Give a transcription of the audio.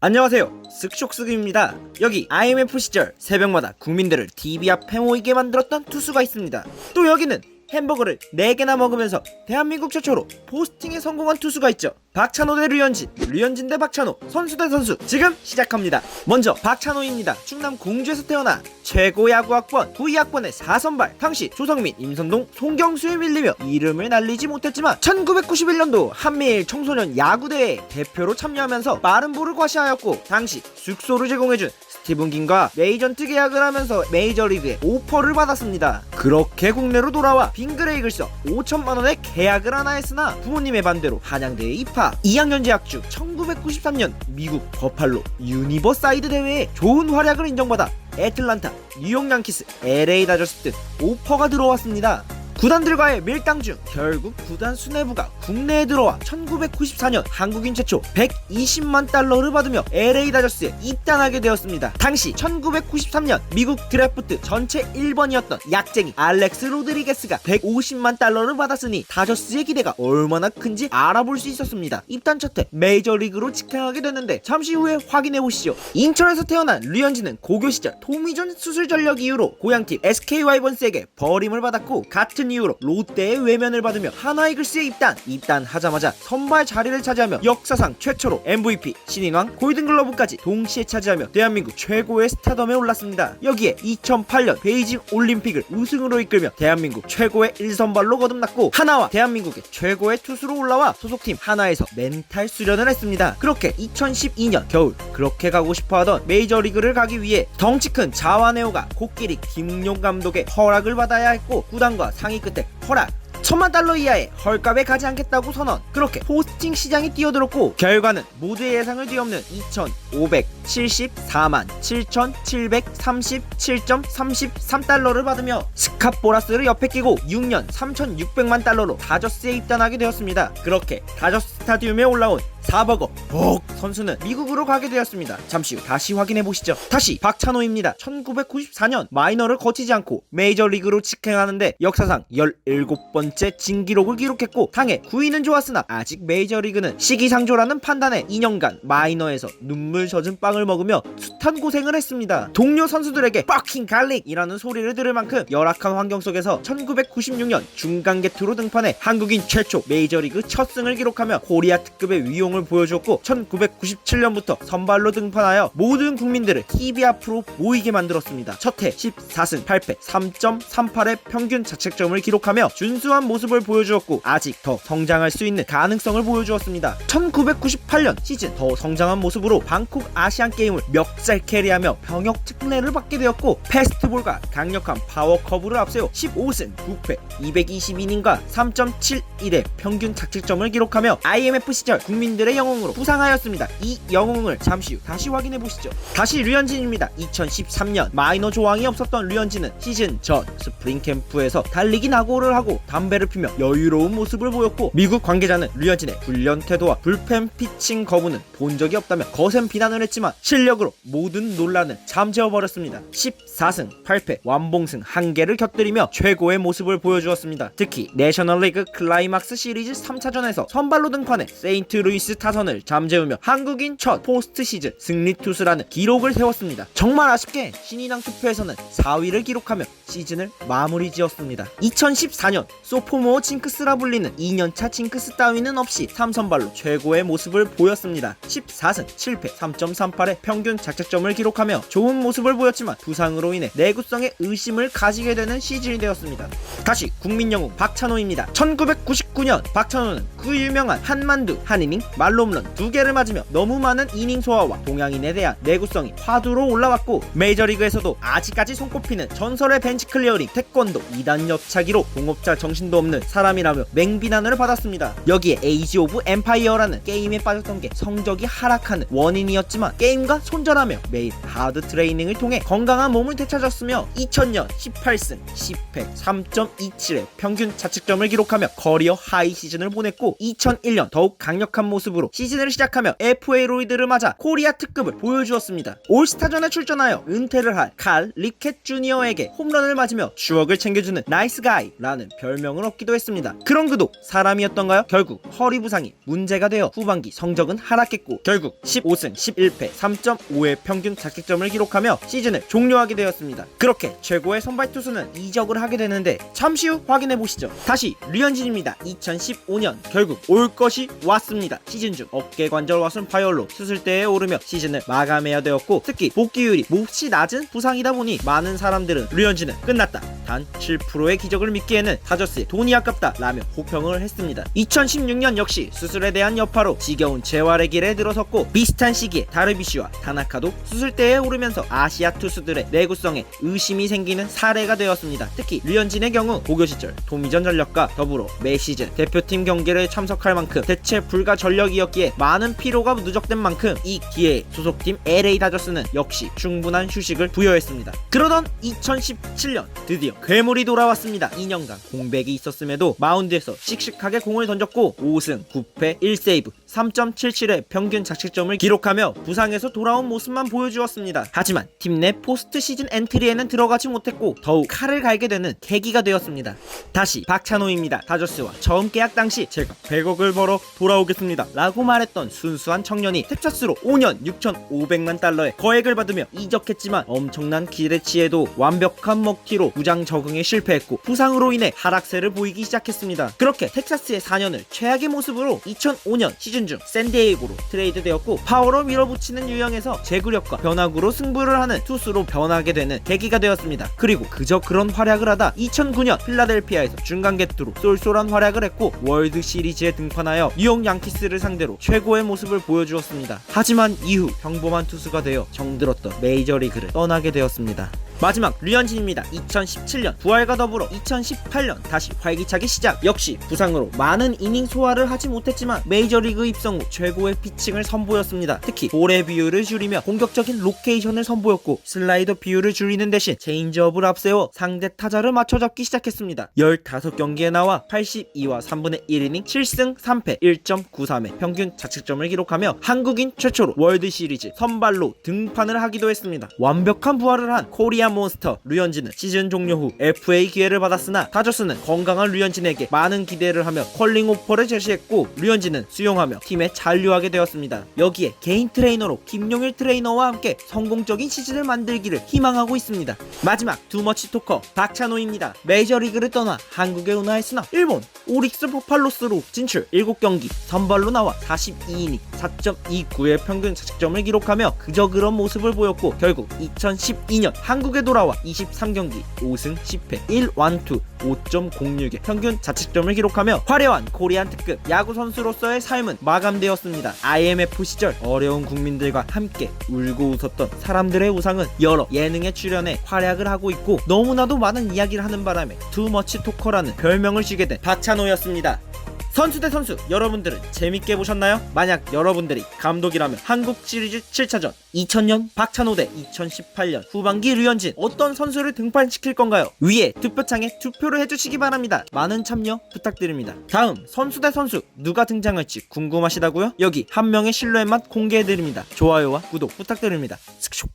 안녕하세요, 쓱쇽쓱입니다. 여기 IMF 시절 새벽마다 국민들을 TV 앞에 모이게 만들었던 투수가 있습니다. 또 여기는 햄버거를 4개나 먹으면서 대한민국 최초로 포스팅에 성공한 투수가 있죠. 박찬호 대 류현진, 류현진 대 박찬호, 선수 대 선수, 지금 시작합니다. 먼저 박찬호입니다. 충남 공주에서 태어나 최고 야구학번, 부위학번의 4선발, 당시 조성민, 임선동, 송경수에 밀리며 이름을 날리지 못했지만 1991년도 한미일 청소년 야구대회에 대표로 참여하면서 빠른 볼을 과시하였고, 당시 숙소를 제공해준 스티븐 킹과 에이전트 계약을 하면서 메이저리그에 오퍼를 받았습니다. 그렇게 국내로 돌아와 빙그레이글 써 5천만원의 계약을 하나 했으나 부모님의 반대로 한양대에 입학. 2학년 재학 중 1993년 미국 버팔로 유니버사이드 대회에 좋은 활약을 인정받아 애틀란타, 뉴욕 양키스, LA 다저스 등 오퍼가 들어왔습니다. 구단들과의 밀당 중 결국 구단 수뇌부가 국내에 들어와 1994년 한국인 최초 120만 달러를 받으며 LA 다저스에 입단하게 되었습니다. 당시 1993년 미국 드래프트 전체 1번이었던 약쟁이 알렉스 로드리게스가 150만 달러를 받았으니 다저스의 기대가 얼마나 큰지 알아볼 수 있었습니다. 입단 첫해 메이저리그로 직행하게 됐는데 잠시 후에 확인해보시죠. 인천에서 태어난 류현진은 고교 시절 토미존 수술 전력 이유로 고향팀 SK 와이번스에게 버림을 받았고, 같은 이유로 롯데의 외면을 받으며 하나이글스에 입단하자마자 선발 자리를 차지하며 역사상 최초로 MVP, 신인왕, 골든글러브까지 동시에 차지하며 대한민국 최고의 스타덤에 올랐습니다. 여기에 2008년 베이징 올림픽을 우승으로 이끌며 대한민국 최고의 1선발로 거듭났고, 하나와 대한민국의 최고의 투수로 올라와 소속팀 하나에서 멘탈 수련을 했습니다. 그렇게 2012년 겨울 그렇게 가고 싶어하던 메이저리그를 가기 위해 덩치 큰 자와네오가 코끼리 김웅용 감독의 허락을 받아야 했고, 구단과 상의 끝에 허락, 1000만 달러 이하의 헐값에 가지 않겠다고 선언. 그렇게 포스팅 시장이 뛰어들었고, 결과는 모두의 예상을 뒤엎는 2574만 7737.33달러를 받으며 스캅 보너스를 옆에 끼고 6년 3600만 달러로 다저스에 입단하게 되었습니다. 그렇게 다저스 스타디움에 올라온 사버거 복 선수는 미국으로 가게 되었습니다. 잠시 후 다시 확인해보시죠. 다시 박찬호입니다. 1994년 마이너를 거치지 않고 메이저리그로 직행하는데 역사상 17번째 진기록을 기록했고, 당해 구위는 좋았으나 아직 메이저리그는 시기상조라는 판단에 2년간 마이너에서 눈물 젖은 빵을 먹으며 숱한 고생을 했습니다. 동료 선수들에게 뻑킹 갈릭이라는 소리를 들을 만큼 열악한 환경 속에서 1996년 중간개투로 등판해 한국인 최초 메이저리그 첫 승을 기록하며 코리아 특급의 위용을 보여주었고, 1997년부터 선발로 등판하여 모든 국민들을 TV 앞으로 모이게 만들었습니다. 첫해 14승 8패 3.38의 평균 자책점을 기록하며 준수한 모습을 보여주었고, 아직 더 성장할 수 있는 가능성을 보여주었습니다. 1998년 시즌 더 성장한 모습으로 방콕 아시안게임을 멱살 캐리하며 병역 특례를 받게 되었고, 패스트볼과 강력한 파워커브를 앞세워 15승 9패 222인과 3.71의 평균 자책점을 기록하며 IMF 시절 국민들의 영웅으로 부상하였습니다. 이 영웅을 잠시 후 다시 확인해보시죠. 다시 류현진입니다. 2013년 마이너 조항이 없었던 류현진은 시즌 전 스프링 캠프에서 달리기 낙오를 하고 담배를 피며 여유로운 모습을 보였고, 미국 관계자는 류현진의 훈련 태도와 불펜 피칭 거부는 본 적이 없다며 거센 비난을 했지만 실력으로 모든 논란을 잠재워버렸습니다. 14승 8패 완봉승 1개를 곁들이며 최고의 모습을 보여주었습니다. 특히 내셔널리그 클라이막스 시리즈 3차전에서 선발로 등판해 세인트루이스 타선을 잠재우며 한국인 첫 포스트 시즌 승리 투수라는 기록을 세웠습니다. 정말 아쉽게 신인왕 투표에서는 4위를 기록하며 시즌을 마무리 지었습니다. 2014년 소포모어 징크스라 불리는 2년차 징크스 따위는 없이 3선발로 최고의 모습을 보였습니다. 14승 7패 3.38의 평균 자책점을 기록하며 좋은 모습을 보였지만 부상으로 인해 내구성에 의심을 가지게 되는 시즌이 되었습니다. 다시 국민영웅 박찬호입니다. 1999년 박찬호는 그 유명한 한만두 한이닝 말홈런 2개를 맞으며 너무 많은 이닝 소화와 동양인에 대한 내구성이 화두로 올라왔고, 메이저리그에서도 아직까지 손꼽히는 전설의 벤치 클리어링 태권도 2단 옆차기로 동업자 정신도 없는 사람이라며 맹비난을 받았습니다. 여기에 에이지 오브 엠파이어라는 게임에 빠졌던 게 성적이 하락하는 원인이었지만 게임과 손절하며 매일 하드 트레이닝을 통해 건강한 몸을 되찾았으며 2000년 18승 10패 3.27의 평균 자책점을 기록하며 커리어 하이 시즌을 보냈고, 2001년 더욱 강력한 모습으로 시즌을 시작하며 FA 로이드를 맞아 코리아 특급을 보여주었습니다. 올스타전에 출전하여 은퇴를 할 칼 리켓 주니어에게 홈런을 맞으며 추억을 챙겨주는 나이스 가이라는 별명을 얻기도 했습니다. 그런 그도 사람이었던가요? 결국 허리 부상이 문제가 되어 후반기 성적은 하락했고 결국 15승 11패 3.5의 평균 자책점을 기록하며 시즌을 종료하게 되었습니다. 그렇게 최고의 선발 투수는 이적을 하게 되는데 잠시 후 확인해 보시죠. 다시 류현진입니다. 2015년 결국 올 것이 왔습니다. 시즌 중 어깨 관절 와순 파열로 수술대에 오르며 시즌을 마감해야 되었고 특히 복귀율이 몹시 낮은 부상이다 보니 많은 사람들은 류현진은 끝났다, 단 7%의 기적을 믿기에는 다저스의 돈이 아깝다 라며 혹평을 했습니다. 2016년 역시 수술에 대한 여파로 지겨운 재활의 길에 들어섰고 비슷한 시기에 다르비쉬와 타나카도 수술대에 오르면서 아시아 투수들의 내구성에 의심이 생기는 사례가 되었습니다. 특히 류현진의 경우 고교 시절 토미전 전력과 더불어 매 시즌 대표팀 경기를 참석할 만큼 대체 불가 전력이었기에 많은 피로가 누적된 만큼 이 기회에 소속팀 LA 다저스는 역시 충분한 휴식을 부여했습니다. 그러던 2017년 드디어 괴물이 돌아왔습니다. 2년간 공백이 있었음에도 마운드에서 씩씩하게 공을 던졌고 5승 9패 1세이브 3.77의 평균 자책점을 기록하며 부상에서 돌아온 모습만 보여주었습니다. 하지만 팀 내 포스트 시즌 엔트리에는 들어가지 못했고 더욱 칼을 갈게 되는 계기가 되었습니다. 다시 박찬호입니다. 다저스와 처음 계약 당시 제가 100억을 벌어 돌아오겠습니다 라고 말했던 순수한 청년이 텍사스로 5년 6,500만 달러의 거액을 받으며 이적했지만 엄청난 기대치에도 완벽한 먹튀로 무장 적응에 실패했고 부상으로 인해 하락세를 보이기 시작했습니다. 그렇게 텍사스의 4년을 최악의 모습으로 2005년 시즌 중 샌디에이고로 트레이드되었고 파워로 밀어붙이는 유형에서 제구력과 변화구로 승부를 하는 투수로 변하게 되는 계기가 되었습니다. 그리고 그저 그런 활약을 하다 2009년 필라델피아에서 중간 개투로 쏠쏠한 활약을 했고 월드 시리즈에 등판하여 뉴욕 양키스를 상대로 최고의 모습을 보여주었습니다. 하지만 이후 평범한 투수가 되어 정들었던 메이저리그를 떠나게 되었습니다. 마지막 류현진입니다. 2017년 부활과 더불어 2018년 다시 활기차게 시작. 역시 부상으로 많은 이닝 소화를 하지 못했지만 메이저리그 입성 후 최고의 피칭을 선보였습니다. 특히 볼의 비율을 줄이며 공격적인 로케이션을 선보였고 슬라이더 비율을 줄이는 대신 체인지업을 앞세워 상대 타자를 맞춰잡기 시작했습니다. 15경기에 나와 82와 3분의 1이닝 7승 3패 1.93의 평균 자책점을 기록하며 한국인 최초로 월드 시리즈 선발로 등판을 하기도 했습니다. 완벽한 부활을 한 코리아 몬스터 류현진은 시즌 종료 후 FA 기회를 받았으나 다저스는 건강한 류현진에게 많은 기대를 하며 컬링 오퍼를 제시했고 류현진은 수용하며 팀에 잔류하게 되었습니다. 여기에 개인 트레이너로 김용일 트레이너와 함께 성공적인 시즌을 만들기를 희망하고 있습니다. 마지막 두머치 토커 박찬호입니다. 메이저리그를 떠나 한국에 운하했으나 일본 오릭스 포팔로스로 진출. 7경기 선발로 나와 42이닝 4.29의 평균 자책점을 기록하며 그저 그런 모습을 보였고 결국 2012년 한국에 돌아와 23경기 5승 10패 1완투 5.06의 평균 자책점을 기록하며 화려한 코리안 특급 야구 선수로서의 삶은 마감되었습니다. IMF 시절 어려운 국민들과 함께 울고 웃었던 사람들의 우상은 여러 예능에 출연해 활약을 하고 있고 너무나도 많은 이야기를 하는 바람에 투머치 토커라는 별명을 쥐게 된 박찬호였습니다. 선수 대 선수 여러분들은 재밌게 보셨나요? 만약 여러분들이 감독이라면 한국 시리즈 7차전 2000년 박찬호 대 2018년 후반기 류현진 어떤 선수를 등판시킬 건가요? 위에 투표창에 투표를 해주시기 바랍니다. 많은 참여 부탁드립니다. 다음 선수 대 선수 누가 등장할지 궁금하시다고요? 여기 한 명의 실루엣만 공개해드립니다. 좋아요와 구독 부탁드립니다. 스크쇼.